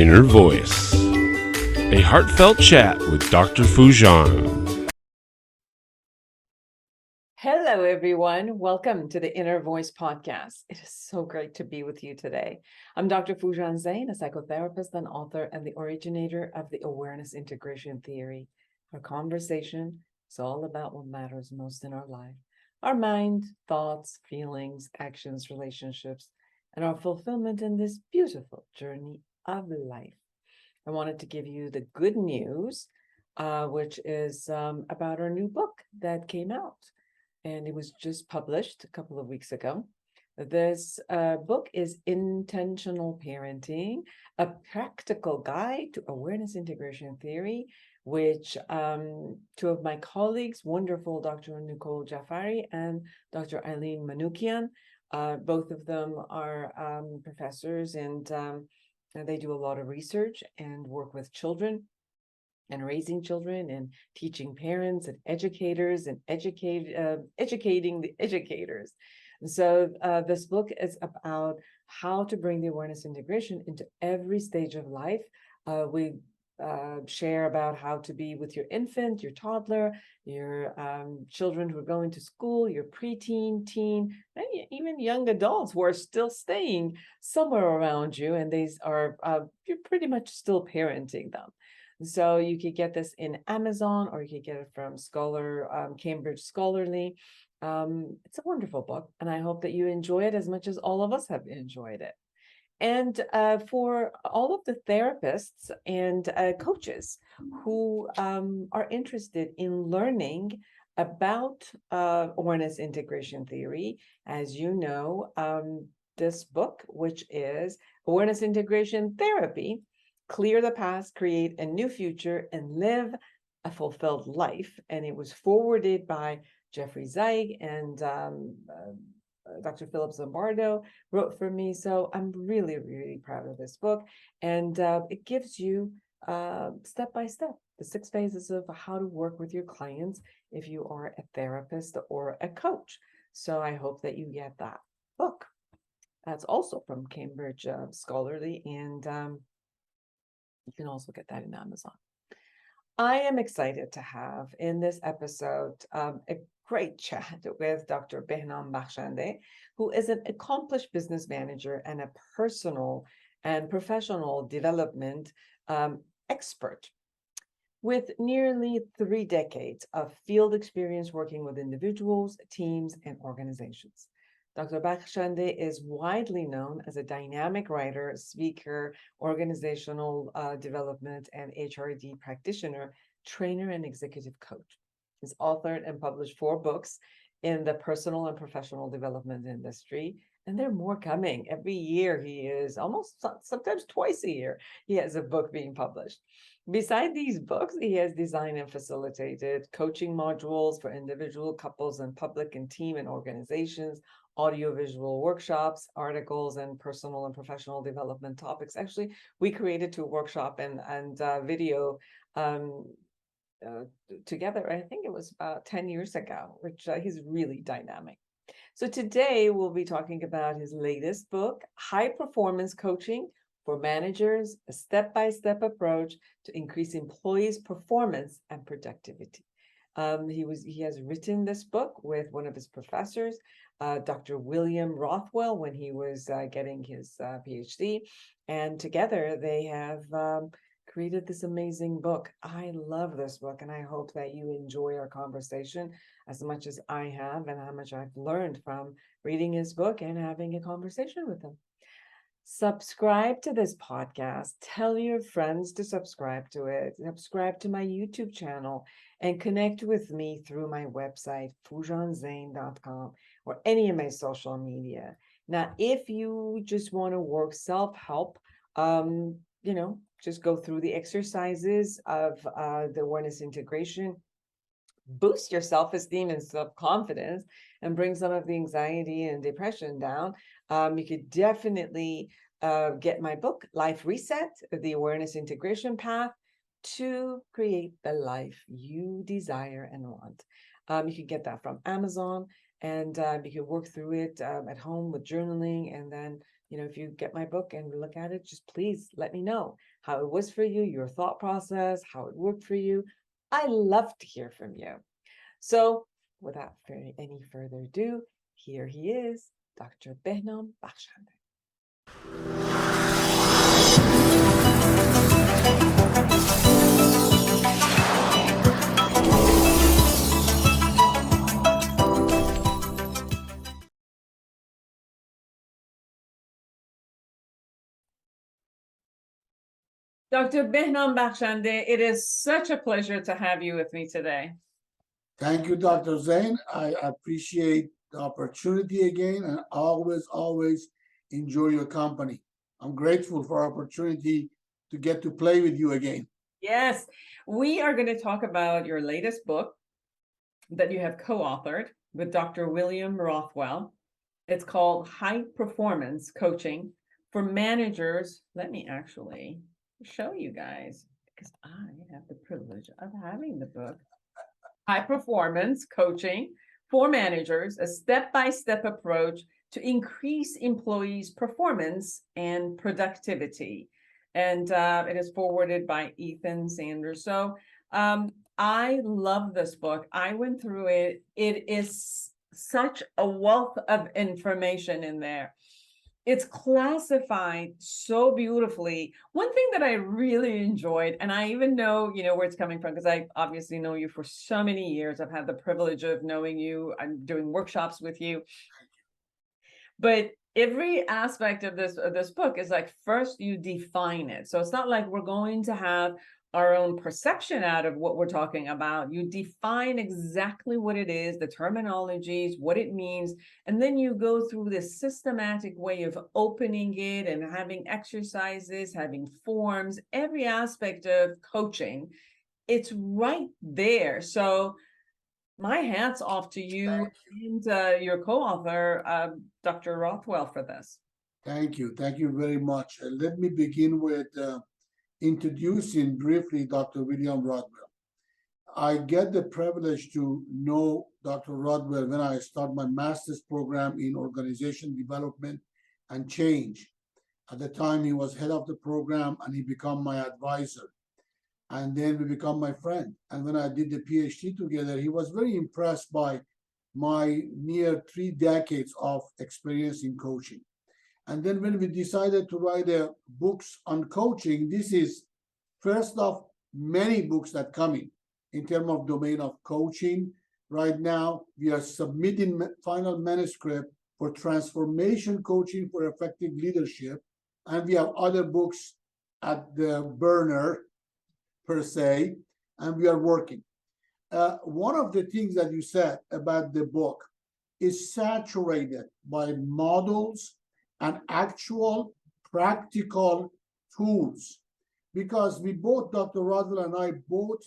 Inner Voice, a heartfelt chat with Dr. Foojan. Hello, everyone. Welcome to the Inner Voice podcast. It is so great to be with you today. I'm Dr. Foojan Zeine, a psychotherapist and author and the originator of the awareness integration theory. Our conversation is all about what matters most in our life: our mind, thoughts, feelings, actions, relationships, and our fulfillment in this beautiful journey of life. I wanted to give you the good news, which is about our new book that came out, and it was just published a couple of weeks ago. This book is Intentional Parenting, a practical guide to awareness integration theory, which two of my colleagues, wonderful Dr. Nicole Jafari and Dr. Eileen Manoukian, both of them are professors, and they do a lot of research and work with children and raising children and teaching parents and educators and educating the educators. And so this book is about how to bring the awareness integration into every stage of life. We share about how to be with your infant, your toddler, your children who are going to school, your preteen, teen, and even young adults who are still staying somewhere around you, and these are you're pretty much still parenting them. So you could get this in Amazon, or you could get it from Cambridge Scholarly. It's a wonderful book, and I hope that you enjoy it as much as all of us have enjoyed it. And for all of the therapists and coaches who are interested in learning about awareness integration theory, as you know, this book, which is Awareness Integration Therapy: Clear the Past, Create a New Future, and Live a Fulfilled Life. And it was forwarded by Jeffrey Zeig, and Dr. Philip Zimbardo wrote for me. So I'm really, really proud of this book. And it gives you step by step the 6 phases of how to work with your clients if you are a therapist or a coach. So I hope that you get that book. That's also from Cambridge Scholarly, and you can also get that in Amazon. I am excited to have in this episode a great chat with Dr. Behnam Bakhshandeh, who is an accomplished business manager and a personal and professional development expert with nearly 3 decades of field experience working with individuals, teams, and organizations. Dr. Bakhshandeh is widely known as a dynamic writer, speaker, organizational development, and HRD practitioner, trainer, and executive coach. He's authored and published 4 books in the personal and professional development industry, and there are more coming. Every year he is, almost sometimes twice a year, he has a book being published. Beside these books, he has designed and facilitated coaching modules for individual, couples, and public and team and organizations, audiovisual workshops, articles, and personal and professional development topics. Actually, we created 2 workshop and video together. I think it was about 10 years ago, which he's really dynamic. So today we'll be talking about his latest book, High-Performance Coaching for Managers: A Step-by-Step Approach to Increase Employees' Performance and Productivity. He has written this book with one of his professors, Dr. William Rothwell, when he was getting his PhD, and together they have created this amazing book. I love this book, and I hope that you enjoy our conversation as much as I have, and how much I've learned from reading his book and having a conversation with him. Subscribe to this podcast. Tell your friends to subscribe to it. Subscribe to my YouTube channel and connect with me through my website, foojanzeine.com, or any of my social media. Now, if you just want to work self-help, just go through the exercises of the awareness integration, boost your self-esteem and self-confidence, and bring some of the anxiety and depression down. You could definitely get my book, Life Reset: The Awareness Integration Path to Create the Life You Desire and Want. You can get that from Amazon, and you can work through it at home with journaling. And then, if you get my book and look at it, just please let me know how it was for you, your thought process, how it worked for you. I love to hear from you. So without any further ado, here he is, Dr. Behnam Bakhshandeh. Dr. Behnam Bakhshandeh, it is such a pleasure to have you with me today. Thank you, Dr. Zeine. I appreciate the opportunity again and always enjoy your company. I'm grateful for our opportunity to get to play with you again. Yes, we are going to talk about your latest book that you have co-authored with Dr. William Rothwell. It's called High-Performance Coaching for Managers. Let me actually show you guys, because I have the privilege of having the book. High-Performance Coaching for Managers, a step-by-step approach to increase employees' performance and productivity. And it is forwarded by Ethan Sanders. So I love this book. I went through it. It is such a wealth of information in there. It's classified so beautifully. One thing that I really enjoyed, and I even know, where it's coming from, because I obviously know you for so many years. I've had the privilege of knowing you. I'm doing workshops with you. But every aspect of this book is like, first you define it. So it's not like we're going to have our own perception out of what we're talking about. You define exactly what it is, the terminologies, what it means, and then you go through this systematic way of opening it and having exercises, having forms, every aspect of coaching. It's right there. So my hat's off to you and your co-author, Dr. Rothwell, for this. Thank you. Thank you very much. Let me begin with introducing briefly Dr. William Rothwell. I get the privilege to know Dr. Rothwell when I start my master's program in organization development and change. At the time, he was head of the program and he became my advisor. And then we become my friend. And when I did the PhD together, he was very impressed by my near 3 decades of experience in coaching. And then when we decided to write books on coaching, this is first of many books that come in terms of domain of coaching. Right now, we are submitting final manuscript for transformation coaching for effective leadership. And we have other books at the burner, per se, and we are working. One of the things that you said about the book is saturated by models and actual practical tools, because we both, Dr. Rothwell and I, both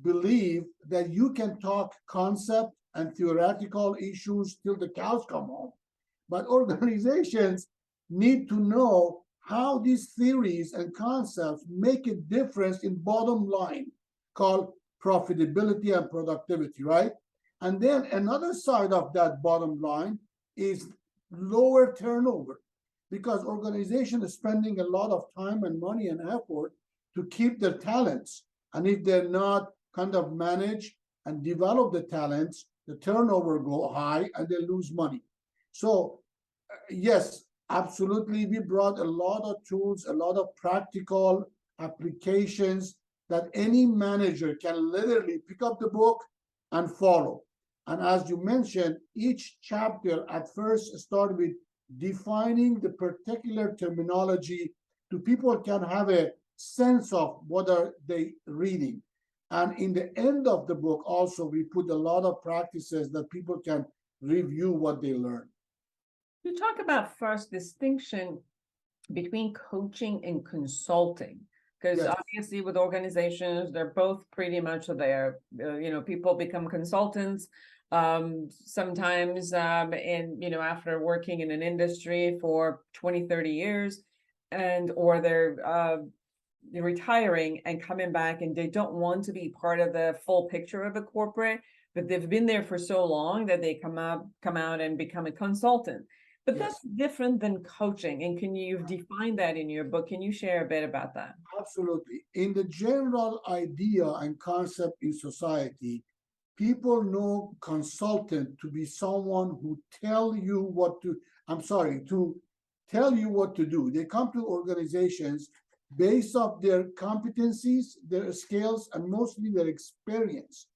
believe that you can talk concept and theoretical issues till the cows come home, but organizations need to know how these theories and concepts make a difference in bottom line called profitability and productivity, right? And then another side of that bottom line is lower turnover, because organizations are spending a lot of time and money and effort to keep their talents. And if they're not kind of manage and develop the talents, the turnover go high and they lose money. So yes, absolutely, we brought a lot of tools, a lot of practical applications that any manager can literally pick up the book and follow. And as you mentioned, each chapter at first started with defining the particular terminology so people can have a sense of what are they reading. And in the end of the book also, we put a lot of practices that people can review what they learn. You talk about first distinction between coaching and consulting, because Yes. obviously with organizations, they're both pretty much there. People become consultants sometimes and after working in an industry for 20, 30 years, or they're retiring and coming back, and they don't want to be part of the full picture of a corporate, but they've been there for so long that they come out and become a consultant. But Yes. that's different than coaching. And you've defined that in your book. Can you share a bit about that? Absolutely. In the general idea and concept in society, people know consultant to be someone who tell you what to, to tell you what to do. They come to organizations based off their competencies, their skills, and mostly their experience,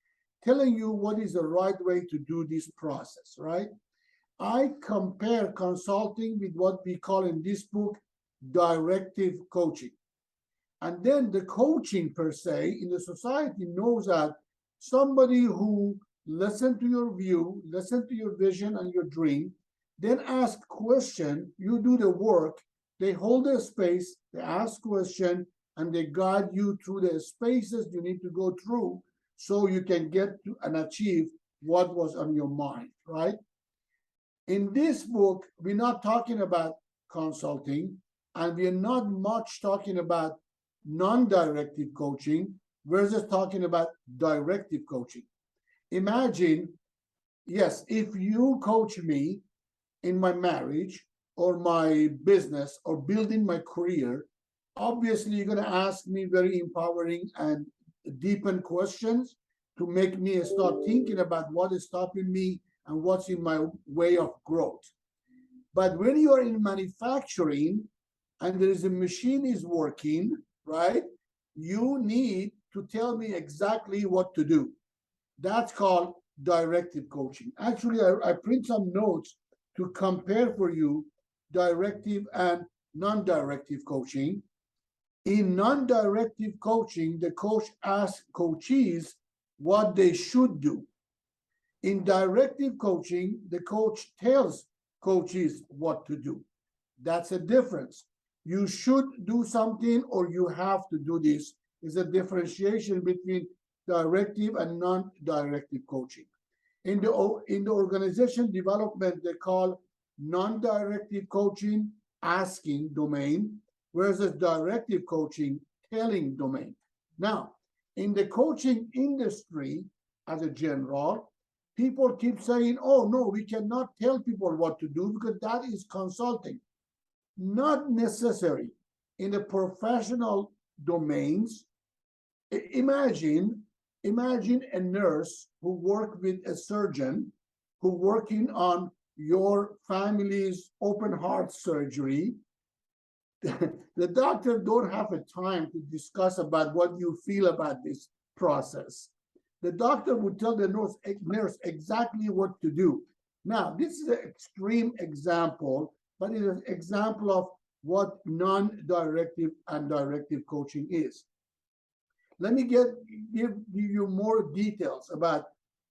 telling you what is the right way to do this process, right? I compare consulting with what we call in this book directive coaching. And then the coaching per se in the society knows that somebody who listen to your view, listen to your vision and your dream, then ask question, you do the work, they hold the space, they ask question, and they guide you through the spaces you need to go through so you can get to and achieve what was on your mind, right? In this book, we're not talking about consulting, and we're not much talking about non-directive coaching versus talking about directive coaching. Imagine, yes, if you coach me in my marriage or my business or building my career, obviously you're going to ask me very empowering and deepened questions to make me start thinking about what is stopping me and what's in my way of growth. But when you are in manufacturing and there is a machine is working, right? You need to tell me exactly what to do. That's called directive coaching. Actually, I print some notes to compare for you directive and non-directive coaching. In non-directive coaching, the coach asks coachees what they should do. In directive coaching, the coach tells coaches what to do. That's a difference. You should do something or you have to do this. Is a differentiation between directive and non-directive coaching. In the organization development, they call non-directive coaching asking domain versus directive coaching telling domain. Now, in the coaching industry, as a general, people keep saying, oh, no, we cannot tell people what to do because that is consulting. Not necessary. In the professional domains, imagine a nurse who worked with a surgeon who working on your family's open heart surgery. The doctor don't have a time to discuss about what you feel about this process. The doctor would tell the nurse exactly what to do. Now, this is an extreme example, but it is an example of what non-directive and directive coaching is. Let me give you more details about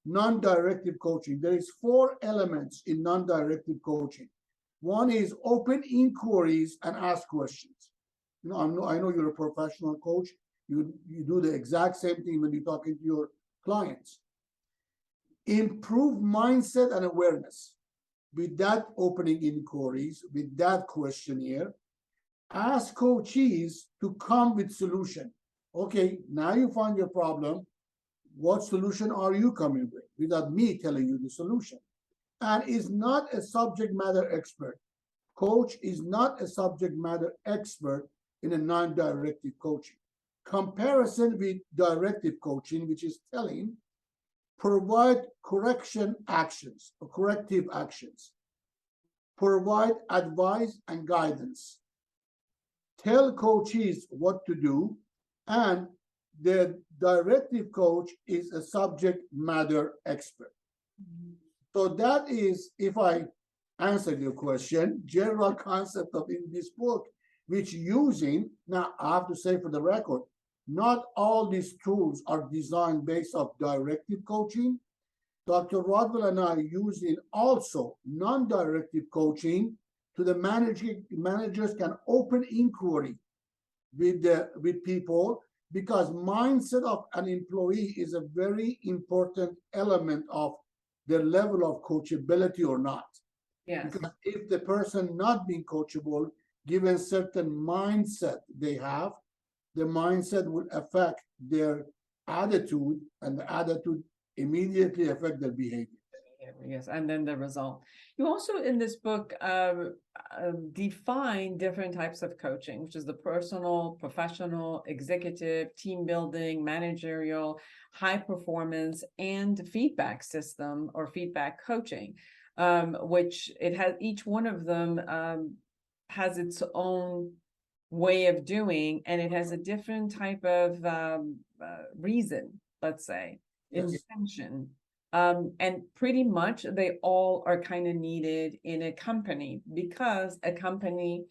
non-directive coaching. There is 4 elements in non-directive coaching. One is open inquiries and ask questions. You know, I know you're a professional coach. You do the exact same thing when you're talking to your clients. Improve mindset and awareness with that opening inquiries, with that questionnaire. Ask coaches to come with solution. Okay, now you find your problem. What solution are you coming with without me telling you the solution? And is not a subject matter expert. Coach is not a subject matter expert in a non-directive coaching. Comparison with directive coaching, which is telling, provide correction actions or corrective actions. Provide advice and guidance. Tell coaches what to do, and the directive coach is a subject matter expert. So that is, if I answered your question, general concept of in this book, which using, now I have to say for the record, not all these tools are designed based off directive coaching. Dr. Rodwell and I are using also non-directive coaching to the managers can open inquiry with people, because mindset of an employee is a very important element of their level of coachability or not. Yes. Because if the person not being coachable, given certain mindset they have, the mindset will affect their attitude, and the attitude immediately affect their behavior. Yes, and then the result. You also in this book define different types of coaching, which is the personal, professional, executive, team building, managerial, high performance, and feedback system or feedback coaching, which it has each one of them has its own way of doing, and it has a different type of reason, let's say, Yes. intention. And pretty much they all are kind of needed in a company because a company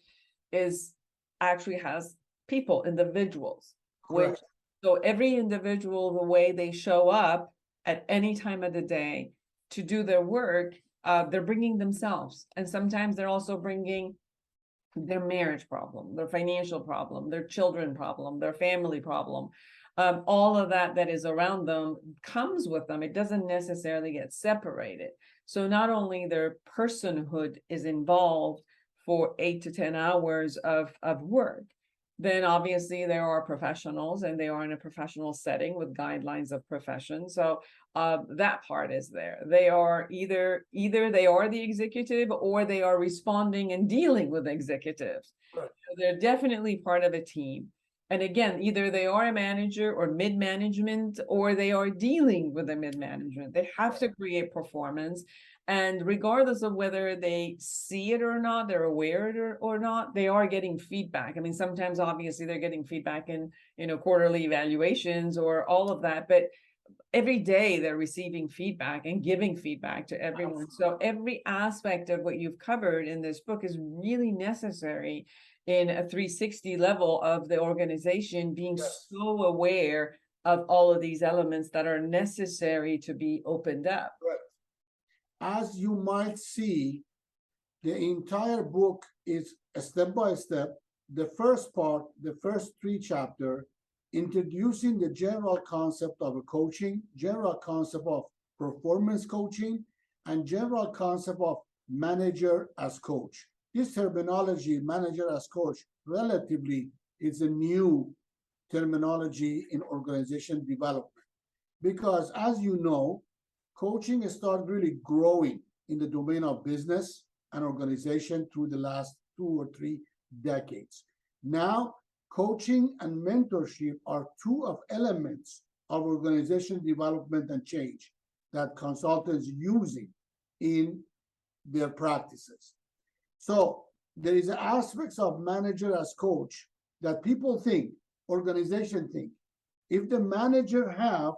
is actually has people, individuals, which Correct. so every individual, the way they show up at any time of the day to do their work, they're bringing themselves, and sometimes they're also bringing their marriage problem, their financial problem, their children problem, their family problem. All of that is around them comes with them. It doesn't necessarily get separated. So not only their personhood is involved for 8 to 10 hours of work, then obviously there are professionals and they are in a professional setting with guidelines of profession. So that part is there. They are either they are the executive or they are responding and dealing with executives. Right. So they're definitely part of a team. And again, either they are a manager or mid-management, or they are dealing with the mid-management. They have to create performance. And regardless of whether they see it or not, they're aware or not, they are getting feedback. I mean, sometimes obviously they're getting feedback in, quarterly evaluations or all of that, but every day they're receiving feedback and giving feedback to everyone. So every aspect of what you've covered in this book is really necessary in a 360 level of the organization, being Yes. so aware of all of these elements that are necessary to be opened up. As you might see, the entire book is a step by step. The first part, the first 3 chapters, introducing the general concept of a coaching, general concept of performance coaching, and general concept of manager as coach. This terminology, manager as coach, relatively is a new terminology in organization development. Because as you know, coaching started really growing in the domain of business and organization through the last 2 or 3 decades. Now, coaching and mentorship are 2 of elements of organization development and change that consultants using in their practices. So there is aspects of manager as coach that people think, organization think, if the manager have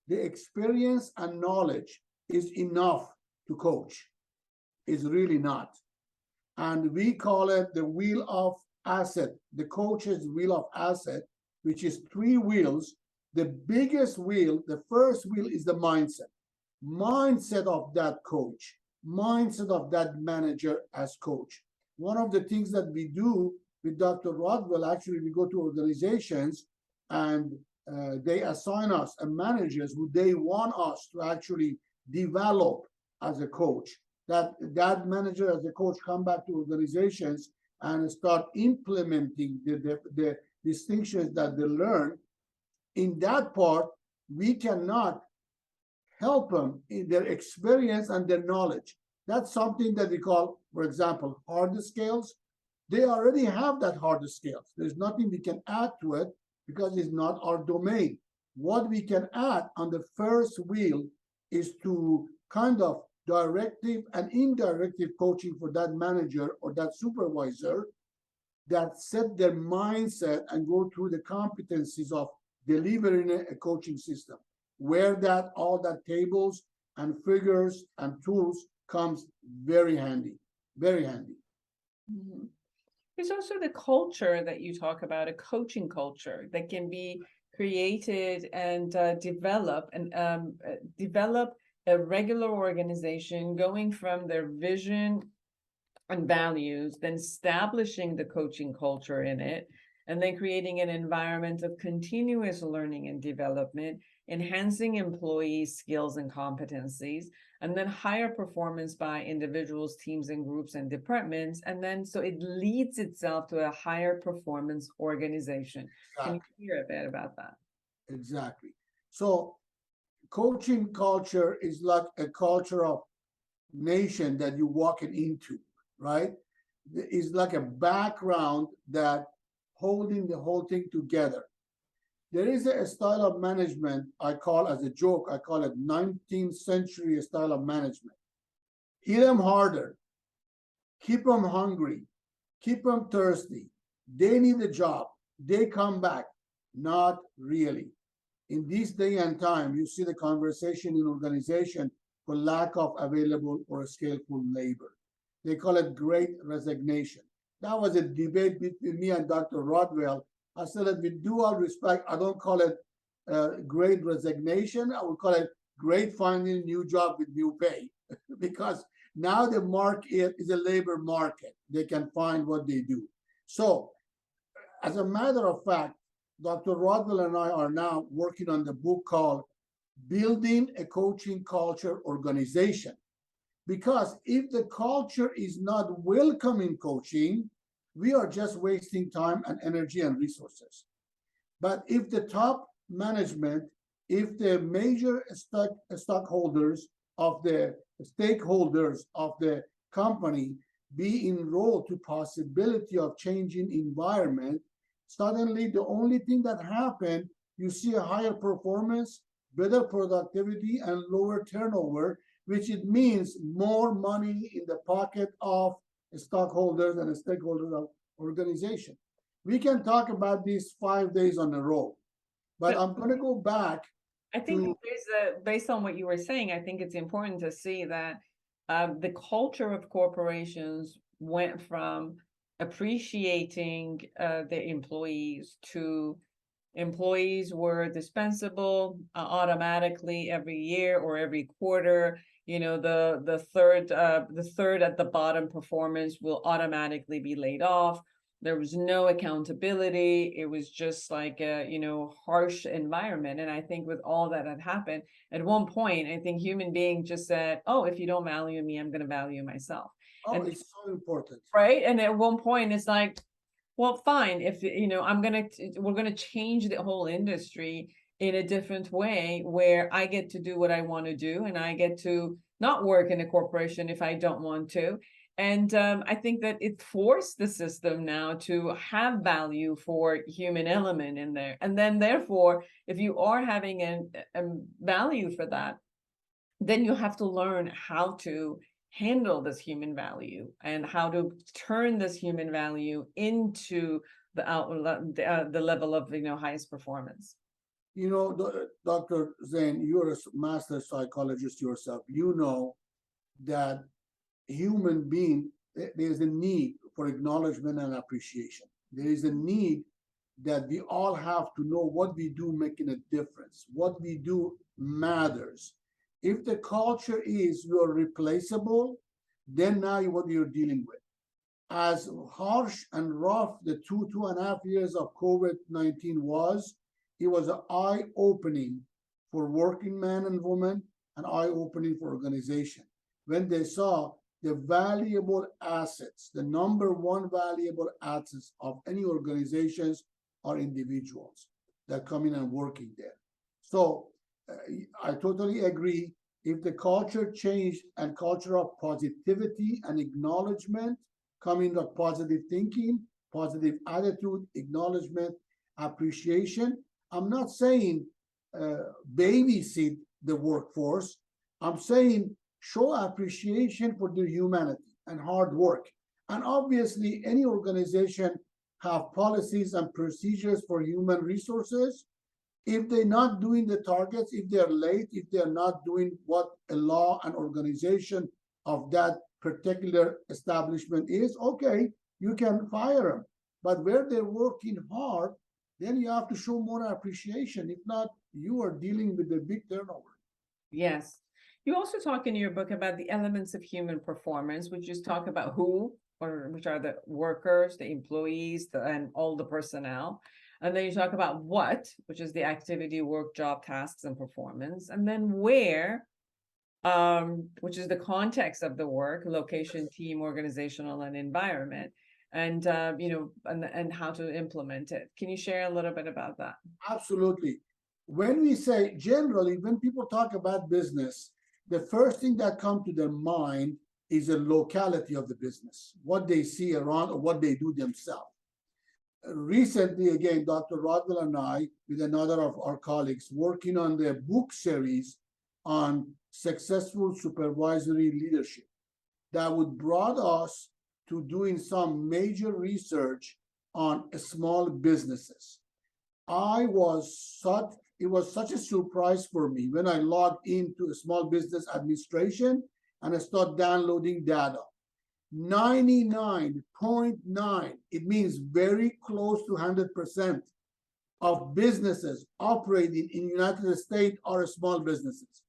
the experience and knowledge is enough to coach. Is really not. And we call it the wheel of asset, the coach's wheel of asset, which is 3 wheels. The biggest wheel, the first wheel, is the mindset of that coach, mindset of that manager as coach. One of the things that we do with Dr. Rodwell, actually, we go to organizations and they assign us a managers who they want us to actually develop as a coach. That manager as a coach come back to organizations and start implementing the distinctions that they learn. In that part, we cannot help them in their experience and their knowledge. That's something that we call, for example, hard skills. They already have that hard skills. There's nothing we can add to it because it's not our domain. What we can add on the first wheel is to kind of directive and indirective coaching for that manager or that supervisor that set their mindset and go through the competencies of delivering a coaching system, where that all that tables and figures and tools comes very handy, very handy. Mm-hmm. There's also the culture that you talk about, a coaching culture that can be created and develop a regular organization, going from their vision and values, then establishing the coaching culture in it, and then creating an environment of continuous learning and development, enhancing employees' skills and competencies, and then higher performance by individuals, teams, and groups and departments. And then so it leads itself to a higher performance organization. Exactly. Can you hear a bit about that? Exactly. So coaching culture is like a culture of nation that you're walking into, right? It's like a background that holding the whole thing together. There is a style of management I call, as a joke, I call it 19th century style of management. Hit them harder, keep them hungry, keep them thirsty. They need a job, they come back. Not really. In this day and time, you see the conversation in organization for lack of available or skillful labor. They call it great resignation. That was a debate between me and Dr. Rodwell. I said that with due all respect, I don't call it great resignation. I would call it great finding a new job with new pay because now the market is a labor market. They can find what they do. So, as a matter of fact, Dr. Rodwell and I are now working on the book called Building a Coaching Culture Organization. Because if the culture is not welcoming coaching, we are just wasting time and energy and resources. But if the top management, if the major stockholders of the stakeholders of the company be enrolled to possibility of changing environment, suddenly the only thing that happened, you see a higher performance, better productivity, and lower turnover, which it means more money in the pocket of stockholders and stakeholders of organization. We can talk about these 5 days on a roll, but I'm going to go back. I think based on what you were saying, I think it's important to see that the culture of corporations went from appreciating their employees to employees were dispensable automatically every year or every quarter. You know, the third at the bottom performance will automatically be laid off. There was no accountability. It was just like a, harsh environment. And I think with all that had happened, at one point, I think human beings just said, oh, if you don't value me, I'm going to value myself. Oh, and it's so important. Right. And at one point, it's like, well, fine. If, we're going to change the whole industry in a different way where I get to do what I want to do and I get to not work in a corporation if I don't want to. And I think that it forced the system now to have value for human element in there. And then therefore, if you are having a value for that, then you have to learn how to handle this human value and how to turn this human value into the level of highest performance. Dr. Zeine, you're a master psychologist yourself. You know that human being, there's a need for acknowledgement and appreciation. There is a need that we all have to know what we do making a difference. What we do matters. If the culture is you're replaceable, then now what you're dealing with. As harsh and rough the 2.5 years of COVID-19 was, it was an eye-opening for working men and women and eye-opening for organization. When they saw the valuable assets, the number one valuable assets of any organizations are individuals that come in and working there. So I totally agree. If the culture changed and culture of positivity and acknowledgement, coming of positive thinking, positive attitude, acknowledgement, appreciation. I'm not saying babysit the workforce. I'm saying show appreciation for their humanity and hard work. And obviously, any organization have policies and procedures for human resources. If they're not doing the targets, if they're late, if they're not doing what a law and organization of that particular establishment is, okay, you can fire them. But where they're working hard, then you have to show more appreciation. If not, you are dealing with a big turnover. Yes. You also talk in your book about the elements of human performance, which is talk about which are the workers, the employees, and all the personnel. And then you talk about what, which is the activity, work, job, tasks, and performance. And then where, which is the context of the work, location, team, organizational, and environment, and and how to implement it. Can you share a little bit about that? Absolutely. When we say generally, when people talk about business, the first thing that comes to their mind is the locality of the business, what they see around or what they do themselves. Recently, again, Dr. Rodwell and I, with another of our colleagues, working on the book series on successful supervisory leadership that would brought us to doing some major research on small businesses. It was such a surprise for me when I logged into a small business administration and I start downloading data. 99.9, it means very close to 100% of businesses operating in the United States are small businesses.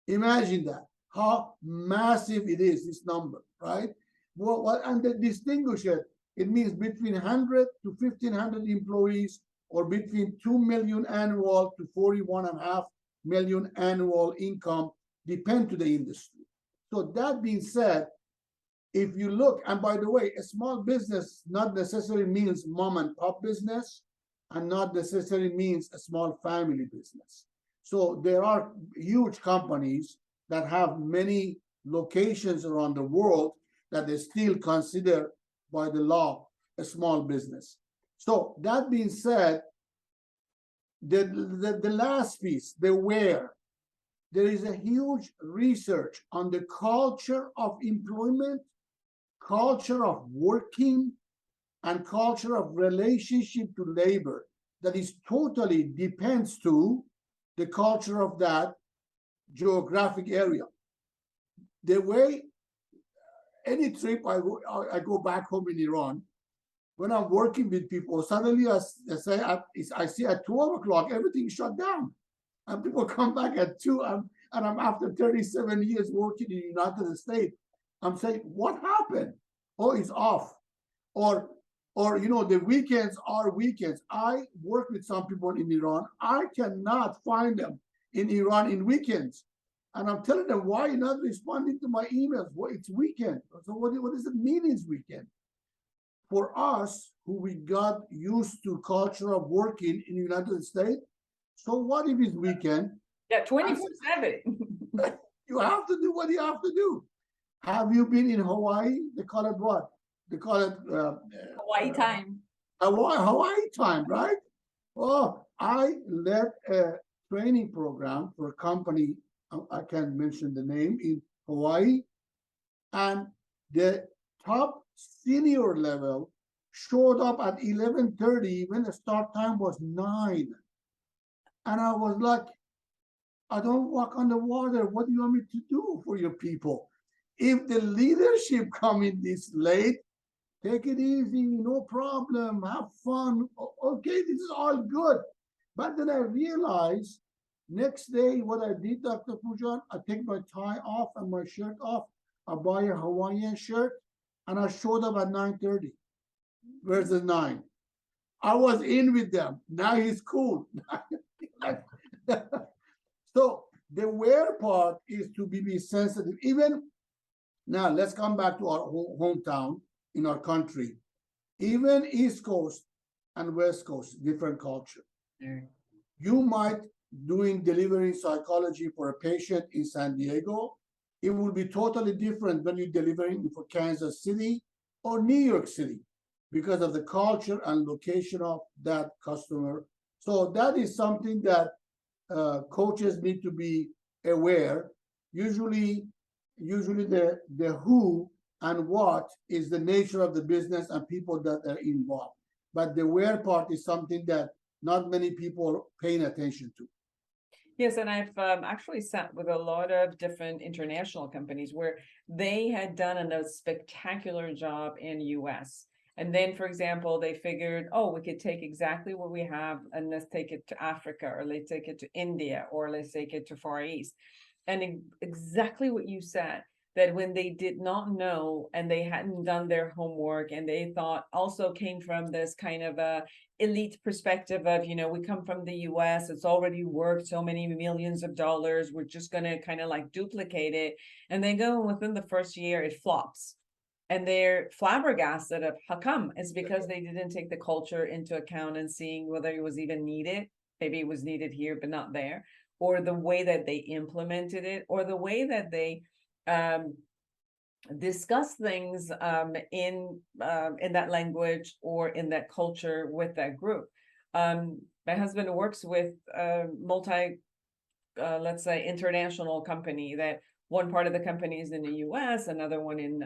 Imagine that, how massive it is, this number, right? Well, and they distinguish it. It means between 100 to 1,500 employees, or between 2 million annual to 41.5 million annual income, depend to the industry. So that being said, if you look, and by the way, a small business not necessarily means mom and pop business, and not necessarily means a small family business. So there are huge companies that have many locations around the world that they still consider by the law a small business. So that being said, the last piece, the where, there is a huge research on the culture of employment, culture of working, and culture of relationship to labor that is totally depends to the culture of that geographic area. The way any trip I go back home in Iran, when I'm working with people, suddenly I see at 12 o'clock, everything shut down. And people come back at 2, and I'm after 37 years working in the United States. I'm saying, what happened? Oh, it's off. Or the weekends are weekends. I work with some people in Iran. I cannot find them in Iran in weekends. And I'm telling them, why you're not responding to my emails? Well, it's weekend. So what does it mean it's weekend? For us, who we got used to culture of working in the United States, so what if it's weekend? Yeah, 24/7. You have to do what you have to do. Have you been in Hawaii? They call it what? They call it Hawaii time. Hawaii time, right? Oh, I led a training program for a company, I can't mention the name, in Hawaii, and the top senior level showed up at 11:30 when the start time was 9. And I was like, I don't walk on the water. What do you want me to do for your people? If the leadership come in this late, take it easy, no problem, have fun. Okay, this is all good. But then I realized next day what I did, Dr. Foojan, I take my tie off and my shirt off. I buy a Hawaiian shirt, and I showed up at 9:30 versus 9. I was in with them. Now he's cool. So the where part is to be sensitive. Even now, let's come back to our hometown in our country. Even East Coast and West Coast, different culture. You might delivering psychology for a patient in San Diego. It will be totally different when you're delivering for Kansas City or New York City because of the culture and location of that customer. So that is something that coaches need to be aware. Usually the who and what is the nature of the business and people that are involved. But the where part is something that not many people are paying attention to. Yes, and I've actually sat with a lot of different international companies where they had done a spectacular job in US. And then, for example, they figured, oh, we could take exactly what we have and let's take it to Africa, or let's take it to India, or let's take it to Far East. And exactly what you said, that when they did not know and they hadn't done their homework, and they thought also came from this kind of a elite perspective of, we come from the US, it's already worked so many millions of dollars, we're just going to kind of like duplicate it. And they go, within the first year, it flops. And they're flabbergasted of how come. It's because they didn't take the culture into account and seeing whether it was even needed. Maybe it was needed here, but not there. or the way that they implemented it, or the way that they discuss things in that language or in that culture with that group. My husband works with multi, let's say, international company, that one part of the company is in the US, another one in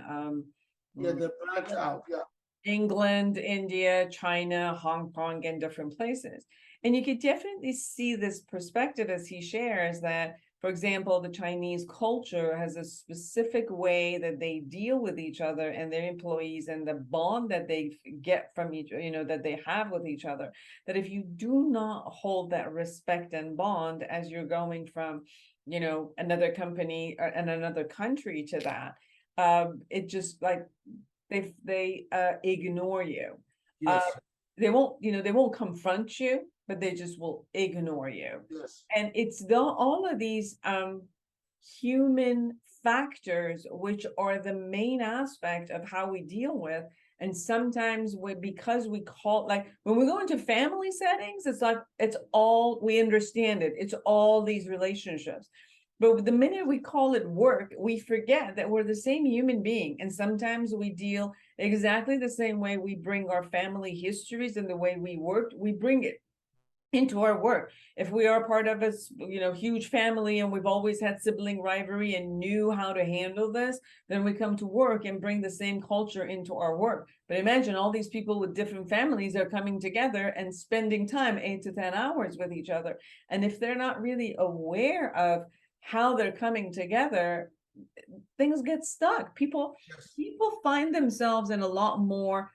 the branch out, England, India, China, Hong Kong, and different places. And you could definitely see this perspective as he shares that, for example, the Chinese culture has a specific way that they deal with each other and their employees, and the bond that they get from each, that they have with each other, that if you do not hold that respect and bond as you're going from, another company and another country to that, it just like, they ignore you. yes, They won't confront you, but they just will ignore you. yes. And it's all of these human factors which are the main aspect of how we deal with. And sometimes because we call, like when we go into family settings, it's like we understand it. It's all these relationships. But the minute we call it work, we forget that we're the same human being. And sometimes we deal exactly the same way we bring our family histories and the way we work, we bring it into our work. If we are part of a huge family and we've always had sibling rivalry and knew how to handle this, then we come to work and bring the same culture into our work. But imagine all these people with different families are coming together and spending time 8 to 10 hours with each other. And if they're not really aware of how they're coming together, things get stuck. People find themselves in a lot more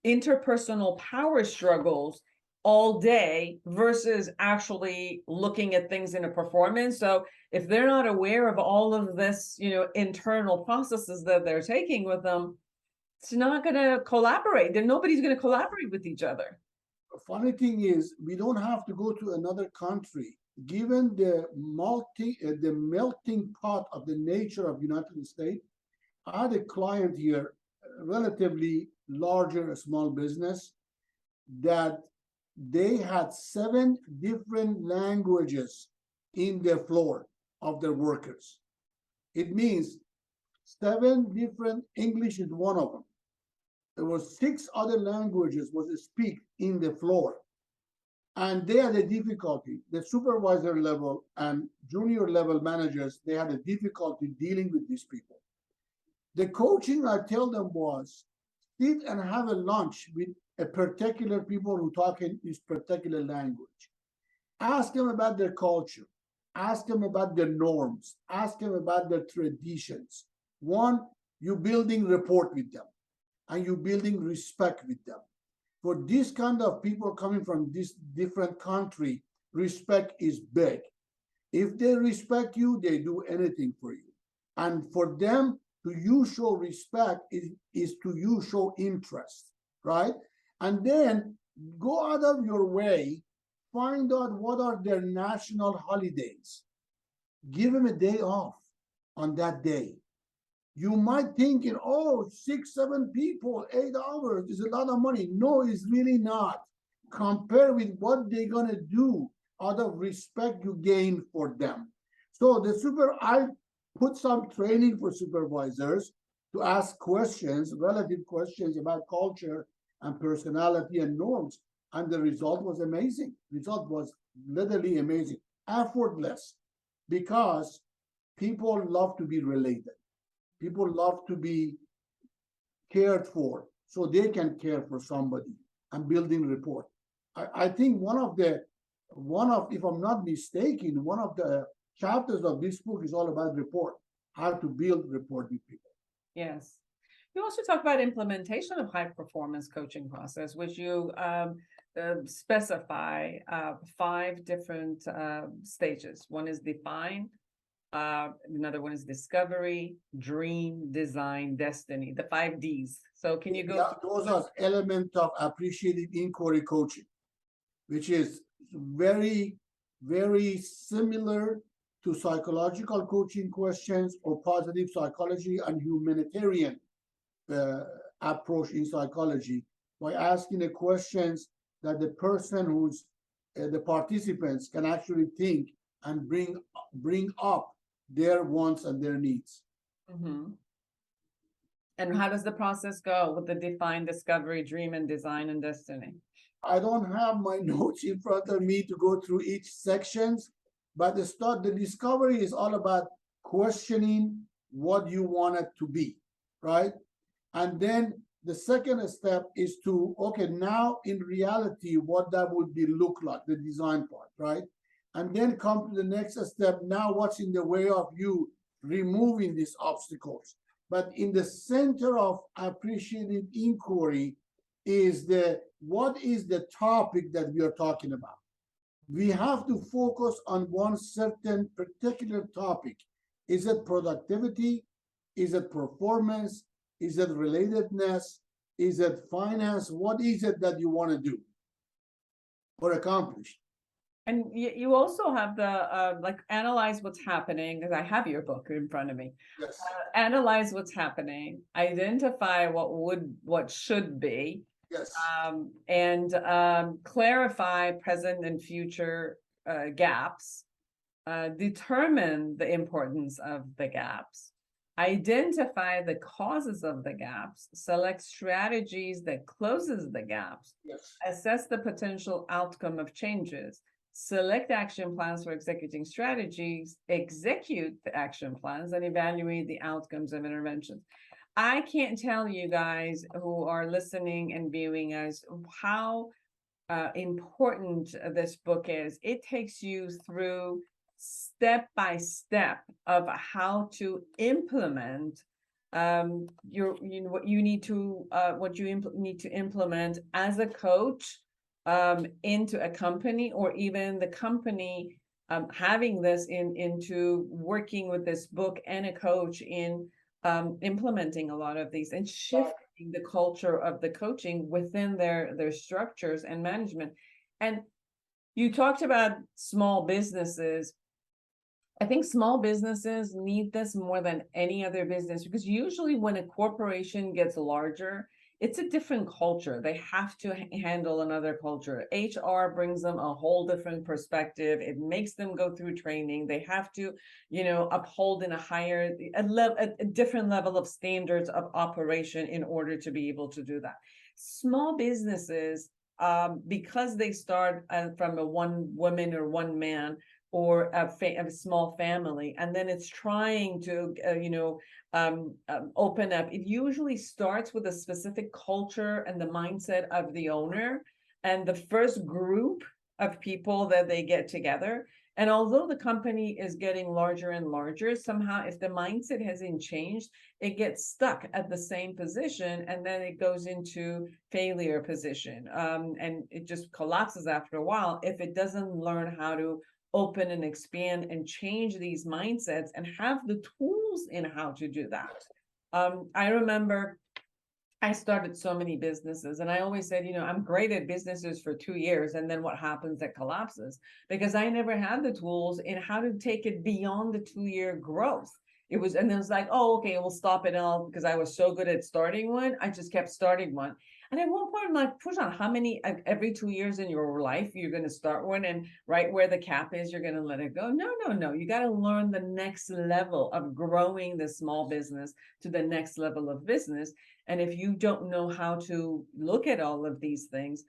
interpersonal power struggles all day versus actually looking at things in a performance. So if they're not aware of all of this, internal processes that they're taking with them, it's not going to collaborate. Then nobody's going to collaborate with each other. The funny thing is, we don't have to go to another country. Given the melting pot of the nature of United States, I had a client here, relatively larger, small business, that they had 7 different languages in the floor of their workers. It means 7 different, English is one of them. There was 6 other languages was speak in the floor. And they had a difficulty. The supervisor level and junior level managers, they had a difficulty dealing with these people. The coaching I tell them was, sit and have a lunch with a particular people who talk in this particular language. Ask them about their culture. Ask them about their norms. Ask them about their traditions. One, you're building rapport with them, and you're building respect with them. For this kind of people coming from this different country, respect is big. If they respect you, they do anything for you. And for them, to you show respect is to you show interest, right? And then go out of your way, find out what are their national holidays. Give them a day off on that day. You might think, 6, 7 people, 8 hours is a lot of money. No, it's really not. Compare with what they're gonna do out of respect you gain for them. So I put some training for supervisors to ask questions, relative questions about culture and personality and norms. And the result was amazing. The result was literally amazing, effortless, because people love to be related. People love to be cared for, so they can care for somebody and building rapport. I think if I'm not mistaken, one of the chapters of this book is all about rapport, how to build rapport with people. Yes. You also talk about implementation of high performance coaching process, which you specify 5 different stages. One is define, another one is discovery, dream, design, destiny, the 5 Ds. So can you go? Yeah, those are elements of appreciative inquiry coaching, which is very, very similar to psychological coaching questions or positive psychology and humanitarian approach in psychology, by asking the questions that the person the participants can actually think and bring up their wants and their needs. Mm-hmm. And how does the process go with the define, discovery, dream, and design and destiny? I don't have my notes in front of me to go through each sections, but the discovery is all about questioning what you want it to be, right? And then the second step is to, okay, now in reality, what that would be look like, the design part, right? And then come to the next step. Now, what's in the way of you removing these obstacles? But in the center of appreciative inquiry is what is the topic that we are talking about? We have to focus on one certain particular topic. Is it productivity? Is it performance? Is it relatedness? Is it finance? What is it that you want to do or accomplish? And you also have the like analyze what's happening, because I have your book in front of me. Yes. Analyze what's happening, identify what should be, Yes. and clarify present and future gaps, determine the importance of the gaps, identify the causes of the gaps, select strategies that closes the gaps, Yes. assess the potential outcome of changes, select action plans for executing strategies, execute the action plans, and evaluate the outcomes of interventions. I can't tell you guys who are listening and viewing us how important this book is. It takes you through step by step of how to implement what you need to implement as a coach into a company, or even the company having this into working with this book and a coach in implementing a lot of these and shifting the culture of the coaching within their structures and management. And you talked about small businesses. I think small businesses need this more than any other business, because usually when a corporation gets larger, it's a different culture. They have to handle another culture. HR brings them a whole different perspective. It makes them go through training. They have to, uphold in a different level of standards of operation in order to be able to do that. Small businesses, because they start from a one woman or one man, or a small family, and then it's trying to open up. It usually starts with a specific culture and the mindset of the owner and the first group of people that they get together. And although the company is getting larger and larger, somehow if the mindset hasn't changed, it gets stuck at the same position, and then it goes into failure position, and it just collapses after a while if it doesn't learn how to open and expand and change these mindsets and have the tools in how to do that. I remember I started so many businesses, and I always said, I'm great at businesses for 2 years, and then what happens? It collapses, because I never had the tools in how to take it beyond the 2-year growth. And it was like, oh, okay, we'll stop it all, because I was so good at starting one. I just kept starting one. And at one point, I'm like, Foojan, how many, every 2 years in your life, you're going to start one, and right where the cap is, you're going to let it go? No. You got to learn the next level of growing the small business to the next level of business. And if you don't know how to look at all of these things,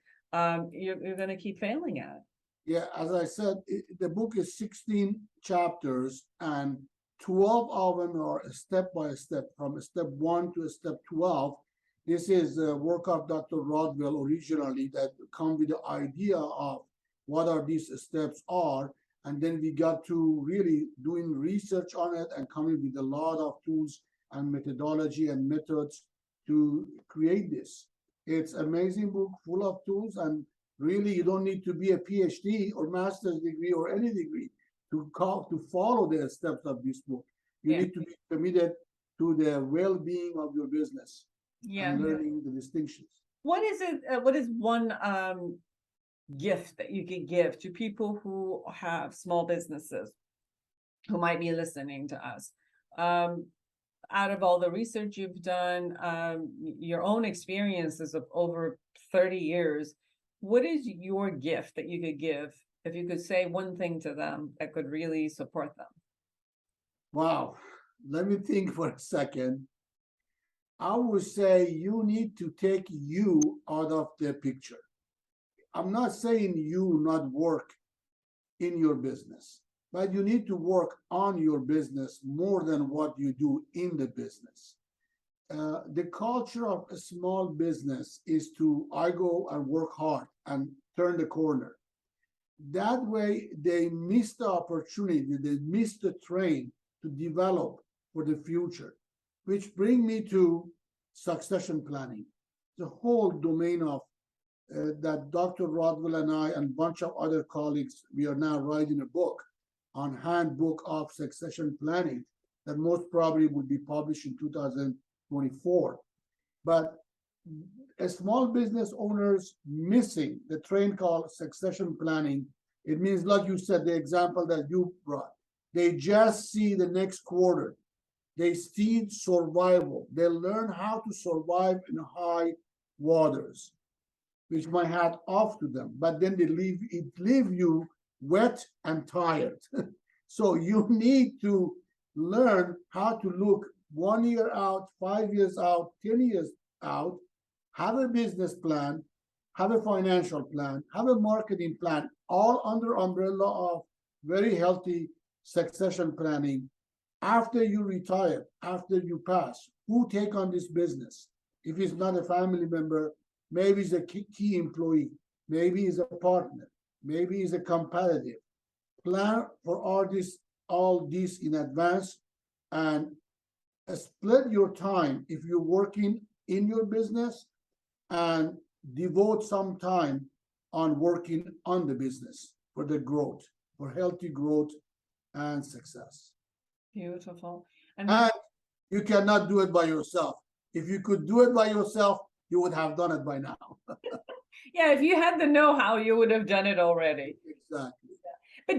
you're going to keep failing at it. Yeah, as I said, the book is 16 chapters, and 12 of them are step by step, from step 1 to step 12. This is the work of Dr. Rodwell originally, that come with the idea of what are these steps are. And then we got to really doing research on it and coming with a lot of tools and methodology and methods to create this. It's an amazing book full of tools, and really you don't need to be a PhD or master's degree or any degree to follow the steps of this book. You need to be committed to the well-being of your business. And learning the distinctions. What is one gift that you could give to people who have small businesses who might be listening to us? Out of all the research you've done, your own experiences of over 30 years, what is your gift that you could give If you could say one thing to them that could really support them. Wow. Let me think for a second. I would say you need to take you out of the picture. I'm not saying you not work in your business, but you need to work on your business more than what you do in the business. The culture of a small business is I go and work hard and turn the corner. That way, they miss the opportunity, they miss the train to develop for the future, which bring me to succession planning, the whole domain of that Dr. Rodwell and I and a bunch of other colleagues, we are now writing a book on handbook of succession planning that most probably will be published in 2024. But a small business owners missing the train called succession planning. It means, like you said, the example that you brought, they just see the next quarter. They see survival. They learn how to survive in high waters, which my hat off to them. But then they leave you wet and tired. So you need to learn how to look 1 year out, 5 years out, 10 years out, have a business plan, have a financial plan, have a marketing plan, all under umbrella of very healthy succession planning. After you retire, after you pass, who take on this business? If it's not a family member, maybe it's a key employee, maybe it's a partner, maybe it's a competitive. Plan for all this in advance and split your time if you're working in your business and devote some time on working on the business for the growth, for healthy growth and success. Beautiful. And you cannot do it by yourself. If you could do it by yourself, you would have done it by now. Yeah, if you had the know-how, you would have done it already. Exactly. But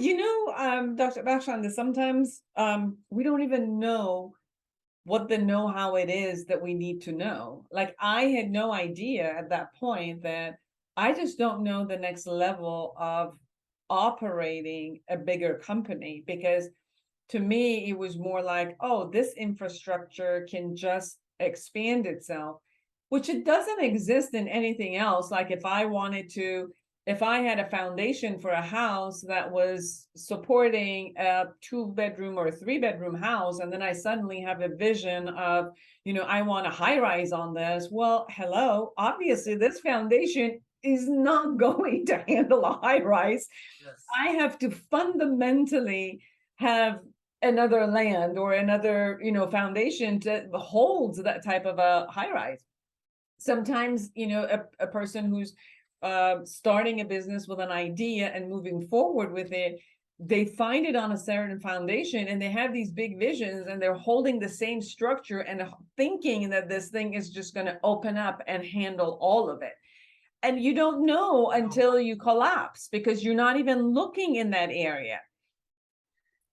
Dr. Bakhshandeh, sometimes we don't even know what the know-how it is that we need to know. Like I had no idea at that point that I just don't know the next level of operating a bigger company, because to me, it was more like, oh, this infrastructure can just expand itself, which it doesn't exist in anything else. Like if I had a foundation for a house that was supporting a 2-bedroom or a 3-bedroom house, and then I suddenly have a vision of, I want a high rise on this. Well, hello, obviously this foundation is not going to handle a high rise. Yes. I have to fundamentally have another land or another, foundation to hold that type of a high rise. Sometimes, a person who's starting a business with an idea and moving forward with it, they find it on a certain foundation and they have these big visions and they're holding the same structure and thinking that this thing is just going to open up and handle all of it. And you don't know until you collapse because you're not even looking in that area.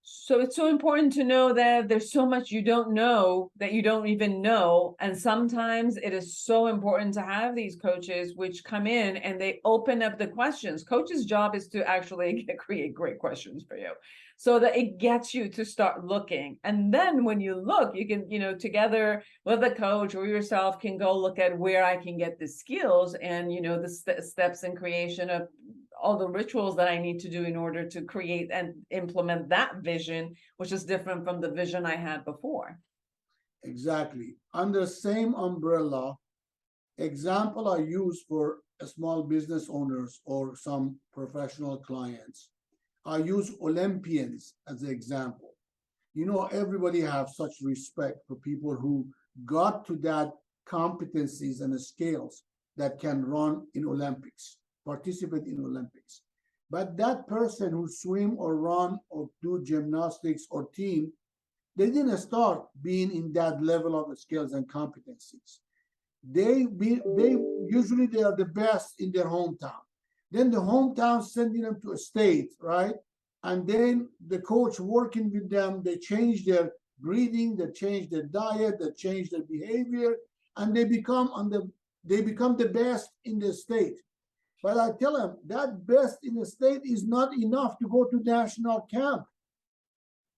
So it's so important to know that there's so much you don't know that you don't even know. And sometimes it is so important to have these coaches which come in and they open up the questions. Coach's job is to actually create great questions for you so that it gets you to start looking. And then when you look, you can, together with the coach or yourself can go look at where I can get the skills and, the steps in creation of all the rituals that I need to do in order to create and implement that vision, which is different from the vision I had before. Exactly. Under the same umbrella, example I use for small business owners or some professional clients, I use Olympians as an example. Everybody have such respect for people who got to that competencies and the skills that can run in Olympics, participate in Olympics. But that person who swim or run or do gymnastics or team, they didn't start being in that level of skills and competencies. They usually they are the best in their hometown. Then the hometown sending them to a state, right? And then the coach working with them, they change their breathing, they change their diet, they change their behavior, and they become the best in the state. But I tell them that best in the state is not enough to go to national camp.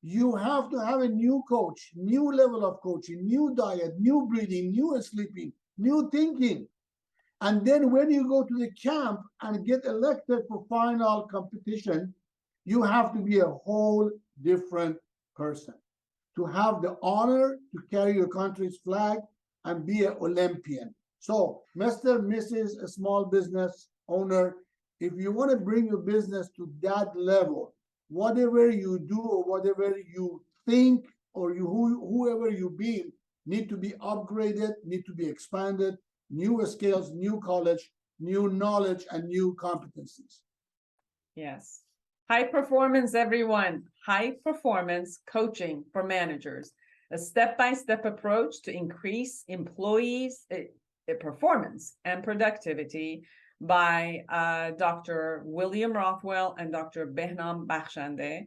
You have to have a new coach, new level of coaching, new diet, new breathing, new sleeping, new thinking. And then when you go to the camp and get elected for final competition, you have to be a whole different person. To have the honor to carry your country's flag and be an Olympian. So, Mr., Mrs., a small business owner, if you want to bring your business to that level, whatever you do or whatever you think or whoever you be, need to be upgraded, need to be expanded, new skills, new college, new knowledge, and new competencies. Yes. High performance, everyone. High performance coaching for managers. A step-by-step approach to increase employees' performance and productivity by Dr. William Rothwell and Dr. Behnam Bakhshandeh.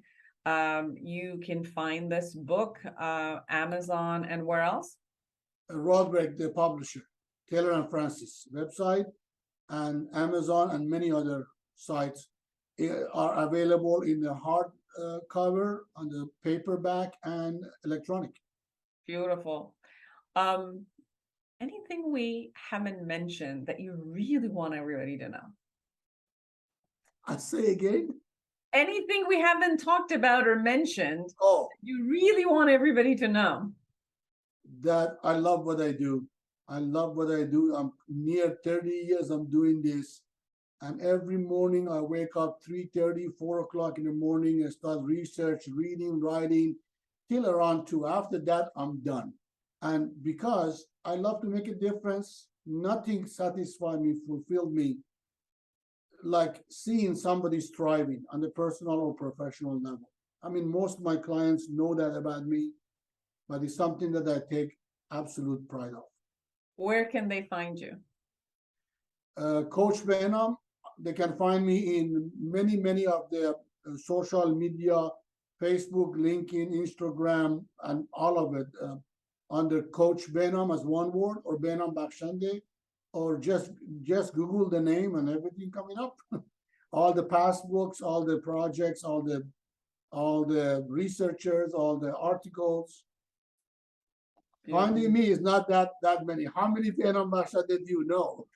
You can find this book, Amazon, and where else? Rodberg, the publisher, Taylor and Francis website, and Amazon and many other sites are available in the hard cover, on the paperback, and electronic. Beautiful. Anything we haven't mentioned that you really want everybody to know? I say again. Anything we haven't talked about or mentioned Oh, you really want everybody to know? that I love what I do. I love what I do. I'm near 30 years I'm doing this. And every morning I wake up 3:30, 4 o'clock in the morning and start research, reading, writing, till around 2. After that, I'm done. And because I love to make a difference, nothing satisfies me, fulfills me, like seeing somebody striving on the personal or professional level. I mean, most of my clients know that about me, but it's something that I take absolute pride of. Where can they find you? Coach Behnam, they can find me in many of the social media, Facebook, LinkedIn, Instagram, and all of it under Coach Behnam as one word, or Behnam Bakhshandeh, or just Google the name and everything coming up. All the past books, all the projects, all the researchers, all the articles. Finding me is not that many. How many Behnam Bakhshandeh did you know?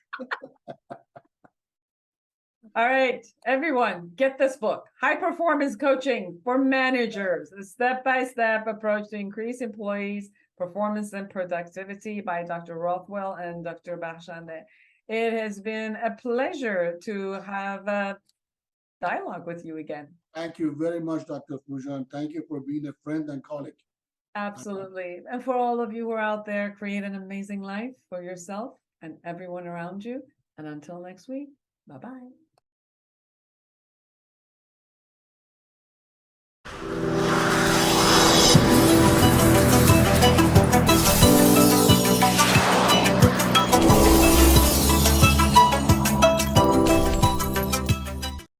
All right, everyone, get this book, High Performance Coaching for Managers, a step-by-step approach to increase employees' performance and productivity by Dr. Rothwell and Dr. Bakhshandeh. It has been a pleasure to have a dialogue with you again. Thank you very much, Dr. Foojan. Thank you for being a friend and colleague. Absolutely. And for all of you who are out there, create an amazing life for yourself and everyone around you. And until next week, bye-bye.